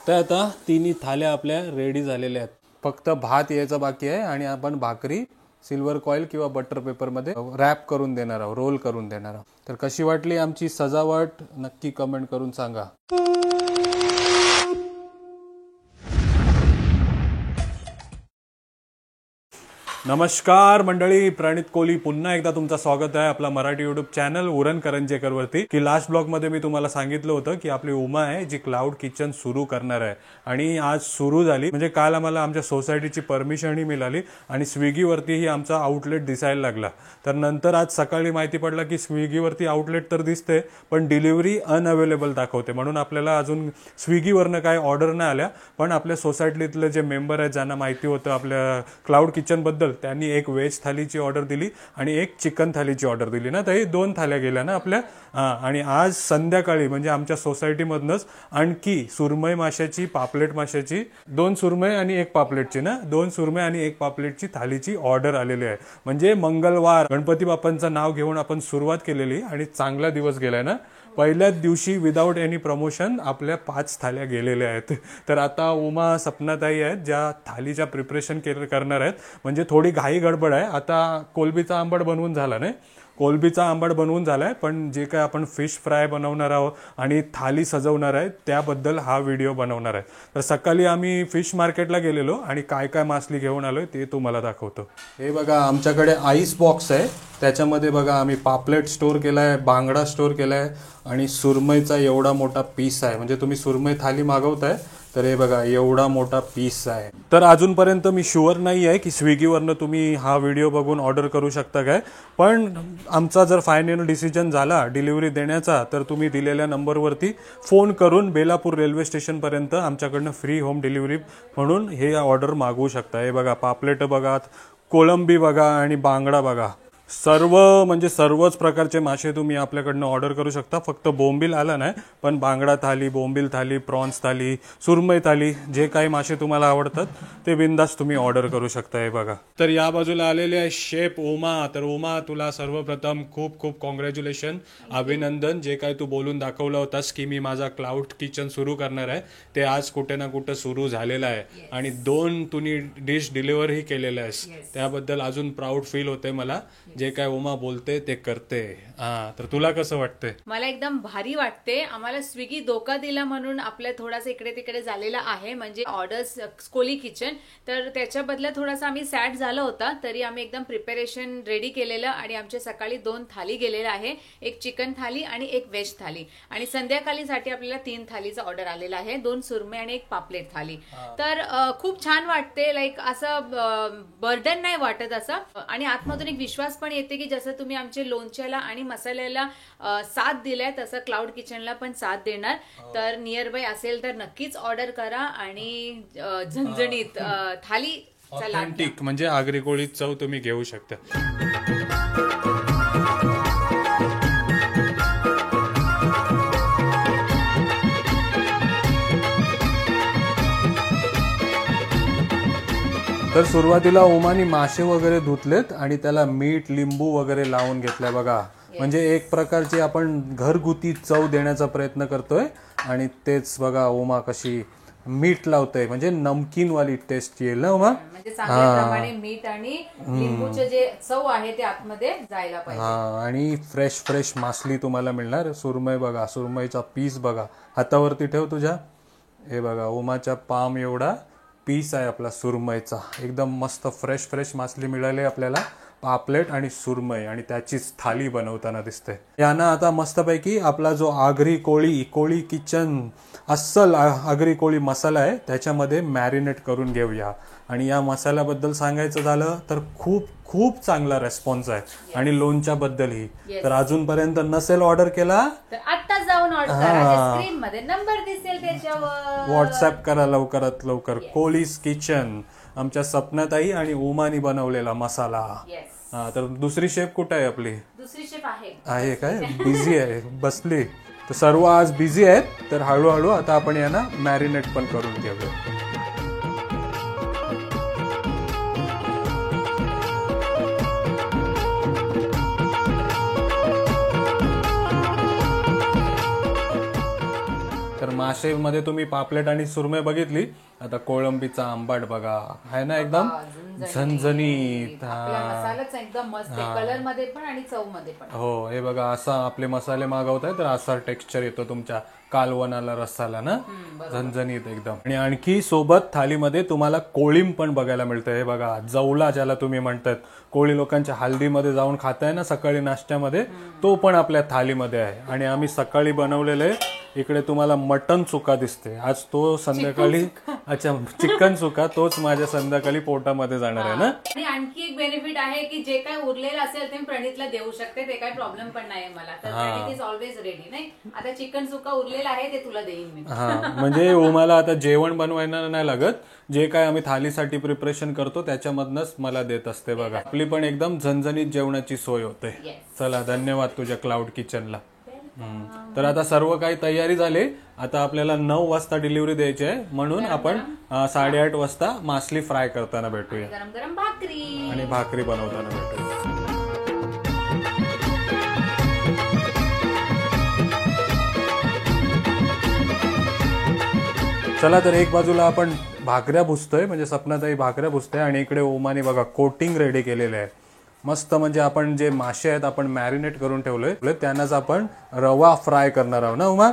तर आता तिन्ही थाल्या आपल्या रेडी झालेल्या आहेत. फक्त भात यायचा बाकी आहे आणि आपण भाकरी सिल्वर कॉईल किंवा बटर पेपरमध्ये रॅप करून देणार आहोत, रोल करून देणार आहोत. तर कशी वाटली आमची सजावट नक्की कमेंट करून सांगा. नमस्कार मंडळी, प्रणित कोहली पुन्हा एकदा तुमचं स्वागत आहे आपला मराठी युट्यूब चॅनल उरण करंजेकर वरती. की लास्ट ब्लॉग मध्ये मी तुम्हाला सांगितलं होतं की आपली उमा आहे जी क्लाउड किचन सुरू करणार आहे आणि आज सुरू झाली. म्हणजे काल आम्हाला आमच्या सोसायटीची परमिशनही मिळाली आणि स्विगीवरतीही आमचा आउटलेट दिसायला लागला. तर नंतर आज सकाळी माहिती पडला की स्विगीवरती आउटलेट तर दिसते पण डिलिव्हरी अनअवेलेबल दाखवते. म्हणून आपल्याला अजून स्विगीवरनं काय ऑर्डर नाही आल्या. पण आपल्या सोसायटीतले जे मेंबर आहेत ज्यांना माहिती होतं आपल्या क्लाउड किचन बद्दल त्यांनी एक व्हेज थालीची ऑर्डर दिली आणि एक चिकन थालीची ऑर्डर दिली ना. तर हे 2 थाल्या गेल्या ना आपल्या. आणि आज संध्याकाळी म्हणजे आमच्या सोसायटीमधनंच आणखी सुरमई माशाची, पापलेट माशाची 2 सुरमई आणि 1 पापलेटची ना 2 सुरमई आणि 1 पापलेटची थालीची ऑर्डर आलेली आहे. म्हणजे मंगळवार गणपती बाप्पांचं नाव घेऊन आपण सुरुवात केलेली आणि चांगला दिवस गेलाय ना. पहिल्याच दिवशी विदाऊट एनी प्रमोशन आपल्या 5 थाल्या गेलेल्या आहेत. तर आता उमा सपनाताई आहेत ज्या थालीच्या प्रिपरेशन करणार आहेत. म्हणजे थोडी घाई गडबड आहे. आता कोलबीचा आंबट बनवून झाला नाही, कोलबीचा आंबट बनवून झालाय. पण जे काय आपण फिश फ्राय बनवणार आहोत आणि थाली सजवणार आहे त्याबद्दल हा व्हिडिओ बनवणार आहे. तर सकाळी आम्ही फिश मार्केटला गेलेलो आणि काय काय मासली घेऊन आलोय ते तुम्हाला दाखवतो. हे बघा आमच्याकडे आईस बॉक्स आहे. त्याच्यामध्ये बघा आम्ही पापलेट स्टोअर केलाय, बांगडा स्टोअर केलाय आणि सुरमईचा एवढा मोठा पीस आहे. म्हणजे तुम्ही सुरमई थाली मागवताय तर हे बघा एवढा मोठा पीस आहे. तर अजूनपर्यंत मी शुअर नाही आहे की स्विगीवरनं तुम्ही हा व्हिडिओ बघून ऑर्डर करू शकता काय. पण आमचा जर फायनल डिसिजन झाला डिलिव्हरी देण्याचा तर तुम्ही दिलेल्या नंबरवरती फोन करून बेलापूर रेल्वे स्टेशनपर्यंत आमच्याकडनं फ्री होम डिलिव्हरी म्हणून हे ऑर्डर मागवू शकता. हे बघा पापलेट बघा, कोलंबी बघा आणि बांगडा बघा. म्हणजे सर्वच प्रकारचे मासे तुम्ही आपल्याकडनं ऑर्डर करू शकता. फक्त बोंबील आला नाही पण बांगडा थाली, बोंबील थाली, प्रॉन्स थाली, सुरमई थाली जे काही मासे तुम्हाला आवडतात ते बिंदास तुम्ही ऑर्डर करू शकता. हे बघा. तर या बाजूला आलेले आहे शेफ उमा. तर उमा तुला सर्वप्रथम खूप खूप कॉंग्रॅच्युलेशन, अभिनंदन. जे काय तू बोलून दाखवलं होतास की मी माझा क्लाउड किचन सुरू करणार आहे ते आज कुठे ना कुठे सुरू झालेलं आहे. आणि 2 तुम्ही डिश डिलिव्हरही केलेल्या आहेस त्याबद्दल अजून प्राऊड फील होते मला. जे काय उमा बोलते ते करते. तर तुला कसं वाटतंय? मला एकदम भारी वाटते. आम्हाला स्विगी धोका दिला म्हणून आपल्या थोडासा इकडे तिकडे झालेला आहे म्हणजे ऑर्डर्स कोली किचन. तर त्याच्या बदल्यात थोडासा आम्ही सॅड झाला होता. तरी आम्ही एकदम प्रिपरेशन रेडी केलेलं आणि आमच्या सकाळी 2 थाली गेलेल्या आहे. एक चिकन थाली आणि एक व्हेज थाली. आणि संध्याकाळीसाठी आपल्याला 3 थालीचा ऑर्डर आलेला आहे, 2 सुरमई आणि 1 पापलेट थाली. तर खूप छान वाटते. लाईक असं बर्डन नाही वाटत असं. आणि आतमधून एक विश्वास पण येते की जसं तुम्ही आमचे लोणच्याला आणि मसाल्याला साथ दिलाय तसं क्लाउड किचनला पण साथ देणार. तर नियर बाय असेल तर नक्कीच ऑर्डर करा आणि झणझणीत थाली ऑथेंटिक म्हणजे आगरी कोळी चव तुम्ही घेऊ शकता. तर सुरुवातीला उमानी मासे वगैरे धुतलेत आणि त्याला मीठ, लिंबू वगैरे लावून घेतलंय बघा. म्हणजे एक प्रकारची आपण घरगुती चव देण्याचा प्रयत्न करतोय. आणि तेच बघा उमा कशी मीठ लावतोय म्हणजे नमकीन वाली टेस्ट येईल ना उमा. म्हणजे चांगल्याप्रमाणे मीठ आणि लिंबूचे जे चव आहे ते आतमध्ये जायला पाहिजे. आणि फ्रेश मासली तुम्हाला मिळणार. सुरमई बघा, सुरमईचा पीस बघा, हातावरती ठेव तुझ्या. हे बघा उमाच्या पाम एवढा पीस आहे आपला सुरमईचा. एकदम मस्त फ्रेश मासली मिळाली आपल्याला. पापलेट आणि सुरमई आणि त्याचीच थाली बनवताना दिसते. यांना आता मस्तपैकी आपला जो आगरी कोळी किचन अस्सल आगरी कोळी मसाला आहे त्याच्यामध्ये मॅरिनेट करून घेऊया. आणि या मसाल्याबद्दल सांगायचं झालं तर खूप चांगला रेस्पॉन्स आहे. आणि लोणच्या बद्दलही. तर अजूनपर्यंत नसेल ऑर्डर केला तर आता जाऊन ऑर्डर करा. स्क्रीन मध्ये नंबर दिसेल त्याच्यावर व्हॉट्सअप करा लवकरात लवकर. कोळीज किचन आमच्या सपनाताई आणि उमानी बनवलेला मसाला. तर दुसरी शेफ कुठे आहे आपली? दुसरी शेफ आहे काय? बिझी आहे, बसली. तर सर्व आज बिझी आहेत. तर हळूहळू आता आपण यांना मॅरिनेट पण करून घेऊया. तर मासेमध्ये तुम्ही पापलेट आणि सुरमई बघितली, आता कोळंबीचा आंबाट बघा आहे ना एकदम झणझणीत. आपला मसालाच एकदम मस्त आहे, कलर मध्ये पण आणि चव मध्ये पण. हो, हे बघा असा आपले मसाले मागवताय तर असा टेक्स्चर येतो तुमच्या कालवणाला रस्साला ना, झणझणीत एकदम. आणि आणखी सोबत थालीमध्ये तुम्हाला कोळीम पण बघायला मिळतं. हे बघा जवला ज्याला तुम्ही म्हणतात, कोळी लोकांच्या हल्दीमध्ये जाऊन खाताय ना सकाळी नाश्त्यामध्ये, तो पण आपल्या थालीमध्ये आहे. आणि आम्ही सकाळी बनवलेले इकडे तुम्हाला मटन सुका दिसते, आज तो संध्याकाळी, अच्छा चिकन सुका, तोच माझ्या संध्याकाळी पोटामध्ये जाणार आहे ना. आणि आणखी एक बेनिफिट आहे की जे काय उरलेलं असेल ते प्रणितला देऊ शकते, ते काही प्रॉब्लेम पण नाही मला. तर प्रणित इज ऑलवेज रेडी. नाही, आता चिकन सुका उरलेलं आहे ते तुला देईन मी. हा, म्हणजे उमाला आता जेवण बनवायला नाही लागत, जे काय आम्ही थालीसाठी प्रिपरेशन करतो त्याच्यामधनच मला देत असते बघा. आपली पण एकदम झणझणीत जेवणाची सोय होते. चला, धन्यवाद तुझ्या क्लाउड किचनला. तर आता सर्व काही तयारी झाली. आता आपल्याला 9 वाजता डिलिव्हरी द्यायची आहे, म्हणून आपण 8:30 वाजता मासली फ्राय करताना भेटूया गरम गरम भाकरी आणि भाकरी बनवताना भेटूया. चला, तर एक बाजूला आपण भाकऱ्या भुसतोय, म्हणजे सपनाताई भाकऱ्या भुसते, आणि इकडे ओमाने बघा कोटिंग रेडी केलेले आहे मस्त. म्हणजे आपण जे मासे आहेत आपण मॅरिनेट करून ठेवलोय, त्यांनाच आपण रवा फ्राय करणार आहोत ना उमा.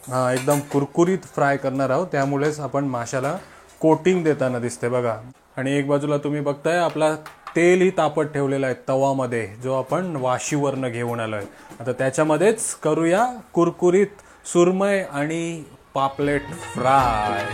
हा, एकदम कुरकुरीत फ्राय करणार आहोत, त्यामुळेच आपण माशाला कोटिंग देताना दिसते बघा. आणि एक बाजूला तुम्ही बघताय आपला तेलही तापत ठेवलेला आहे तवामध्ये, जो आपण वाशीवरनं घेऊन आलोय. आता त्याच्यामध्येच करूया कुरकुरीत सुरमई आणि पापलेट फ्राय.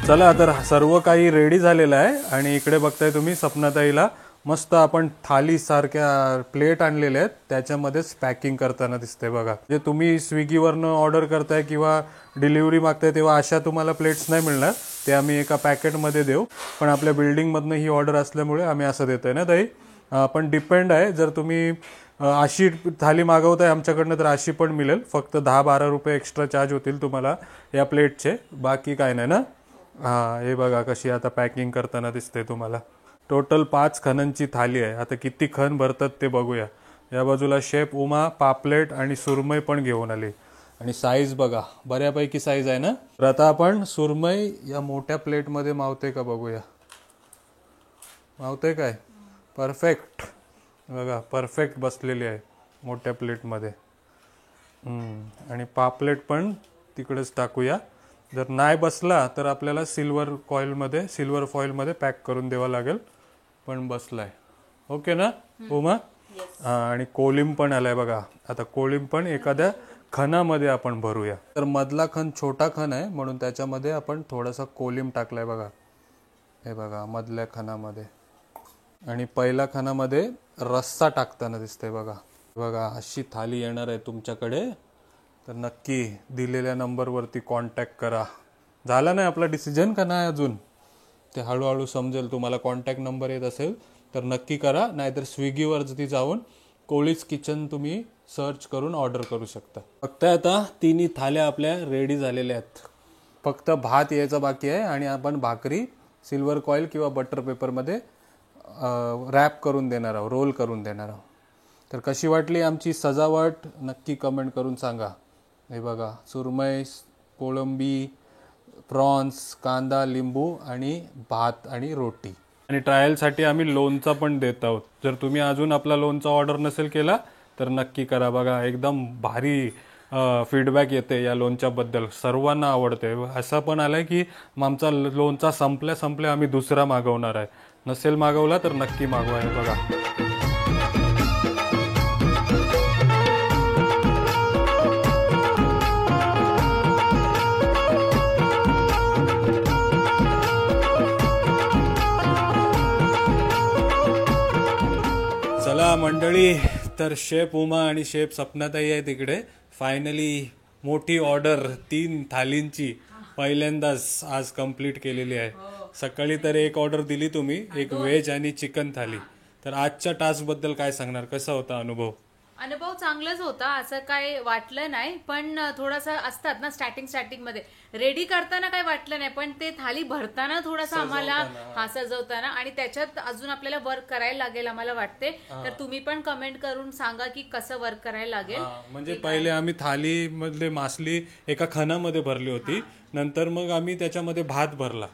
चला, तर सर्व काही रेडी झालेलं आहे. आणि इकडे बघताय तुम्ही सपनाताईला मस्त आपण थाली सारख्या प्लेट आणलेल्या आहेत, त्याच्यामध्येच पॅकिंग करताना दिसते बघा. जे तुम्ही स्विगीवरनं ऑर्डर करताय किंवा डिलिव्हरी मागताय तेव्हा अशा तुम्हाला प्लेट्स नाही मिळणार, ते आम्ही एका पॅकेटमध्ये देऊ. पण आपल्या बिल्डिंगमधनं ही ऑर्डर असल्यामुळे आम्ही असं देतोय ना ताई. पण डिपेंड आहे, जर तुम्ही अशी थाली मागवताय आमच्याकडनं तर अशी पण मिळेल, फक्त 10-12 रुपये एक्स्ट्रा चार्ज होतील तुम्हाला या प्लेटचे, बाकी काय नाही ना. हा, हे बघा कशी आता पॅकिंग करताना दिसते तुम्हाला. टोटल 5 खणांची थाली आहे. आता किती खण भरतात ते बघूया. या बाजूला शेफ उमा पापलेट आणि सुरमई पण घेऊन आली, आणि साईज बघा बऱ्यापैकी साईज आहे ना. तर आता आपण सुरमई या मोठ्या प्लेटमध्ये मावते का बघूया. मावते काय? परफेक्ट बघा, परफेक्ट बसलेली आहे मोठ्या प्लेटमध्ये. आणि पापलेट पण तिकडेच टाकूया. जर नाही बसला तर आपल्याला सिल्वर फॉइलमध्ये पॅक करून द्यावा लागेल, पण बसलाय. ओके ना उमा. आणि कोलिम पण आलाय बघा. आता कोलिम पण एखाद्या खणामध्ये आपण भरूया. तर मधला खण छोटा खण आहे, म्हणून त्याच्यामध्ये आपण थोडासा कोलिम टाकलाय बघा. हे बघा मधल्या खणामध्ये. आणि पहिल्या खणामध्ये रस्सा टाकताना दिसतंय बघा. बघा अशी थाली येणार आहे तुमच्याकडे, तर नक्की दिलेल्या नंबरवरती कॉन्टॅक्ट करा. झाला नाही आपला डिसिजन का नाही अजून, ते हळूहळू समजेल. तुम्हाला कॉन्टॅक्ट नंबर येत असेल तर नक्की करा, नाहीतर स्विगीवरती जाऊन कोळीज किचन तुम्ही सर्च करून ऑर्डर करू शकता. फक्त आता तिन्ही थाल्या आपल्या रेडी झालेल्या आहेत, फक्त भात यायचा बाकी आहे. आणि आपण भाकरी सिल्वर कॉईल किंवा बटर पेपरमध्ये रॅप करून देणार आहोत, रोल करून देणार आहोत. तर कशी वाटली आमची सजावट नक्की कमेंट करून सांगा. हे बघा सुरमई, कोळंबी, प्रॉन्स, कांदा, लिंबू आणि भात आणि रोटी. आणि ट्रायलसाठी आम्ही लोणचा पण देत आहोत. जर तुम्ही अजून आपला लोणचा ऑर्डर नसेल केला तर नक्की करा. बघा एकदम भारी फीडबॅक येते या लोणच्याबद्दल, सर्वांना आवडते. असं पण आलंय की आमचा लोणचा संपल्या आम्ही दुसरा मागवणार आहे. नसेल मागवला तर नक्की मागवा. हे बघा चला मंडळी, तर शेफ उमा आणि शेफ सपनाताई आहे तिकडे. फायनली मोठी ऑर्डर 3 थालींची पहिल्यांदाच आज कंप्लीट केलेली आहे. सकाळी तर एक ऑर्डर दिली तुम्ही, एक व्हेज आणि चिकन थाली. तर आजच्या टास्क बद्दल काय सांगणार, कसा होता अनुभव? अनुभव चांगलाच होता, असं काय वाटलं नाही. पण थोडासा असतात ना स्टार्टिंग मध्ये रेडी करताना काय वाटलं नाही, पण ते थाली भरताना थोडासा आम्हाला सजवताना आणि त्याच्यात अजून आपल्याला वर्क करायला लागेल आम्हाला वाटते. तर तुम्ही पण कमेंट करून सांगा की कसं वर्क करायला लागेल. म्हणजे पहिले आम्ही थाली मधले मासली एका खणामध्ये भरली होती, नंतर मग आम्ही त्याच्यामध्ये भात भरला.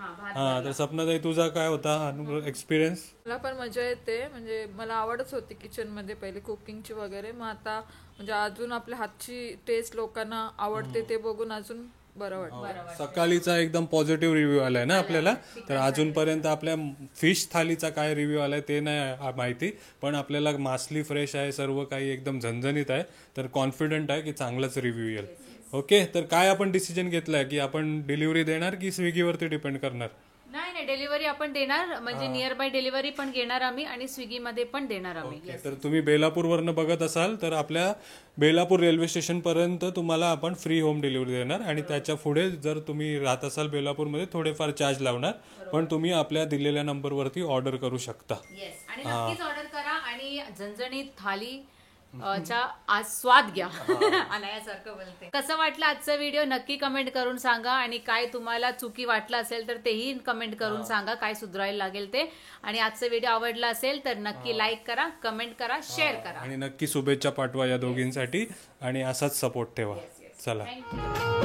तर सपनाताई तुझा काय होता एक्सपिरियन्स? मला पण मजा येते, म्हणजे मला आवडच होती किचन मध्ये पहिले कुकिंगची वगैरे. मग आता म्हणजे अजून आपल्या हातची टेस्ट लोकांना आवडते ते बघून अजून बरं वाटतं. सकाळीचा एकदम पॉझिटिव्ह रिव्ह्यू आलाय ना आपल्याला. तर अजूनपर्यंत आपल्या फिश थालीचा काय रिव्ह्यू आलाय ते नाही माहिती, पण आपल्याला मासली फ्रेश आहे, सर्व काही एकदम झणझणीत आहे. तर कॉन्फिडंट आहे की चांगलाच रिव्ह्यू येईल. ओके, तर काय आपण डिसिजन घेतलाय की आपण डिलिव्हरी देणार की स्विगीवरती डिपेंड करणार? नाही, डिलिव्हरी आपण देणार, म्हणजे नियर बाय डिलिव्हरी पण घेणार आम्ही आणि स्विगी मध्ये पण देणार आम्ही. तर तुम्ही बेलापूरवरनं बघत असाल तर आपल्या बेलापूर रेल्वे स्टेशन पर्यंत तुम्हाला आपण फ्री होम डिलिव्हरी देणार, आणि त्याच्या पुढे जर तुम्ही राहत असाल बेलापूरमध्ये थोडेफार चार्ज लावणार, पण तुम्ही आपल्या दिलेल्या नंबरवरती ऑर्डर करू शकता. आणि नक्कीच ऑर्डर करा आणि झणझणीत थाली चा आज स्वाद घ्या. अनायासारखं बोलते. कसं वाटलं आजचा व्हिडिओ नक्की कमेंट करून सांगा, आणि काय तुम्हाला चुकी वाटलं असेल तर तेही कमेंट करून सांगा, काय सुधारायला लागेल ते. आणि आजचा व्हिडिओ आवडला असेल तर नक्की लाईक करा, कमेंट करा, शेअर करा आणि नक्की शुभेच्छा पाठवा या दोघींसाठी, आणि असाच सपोर्ट ठेवा. चला. थँक्यू.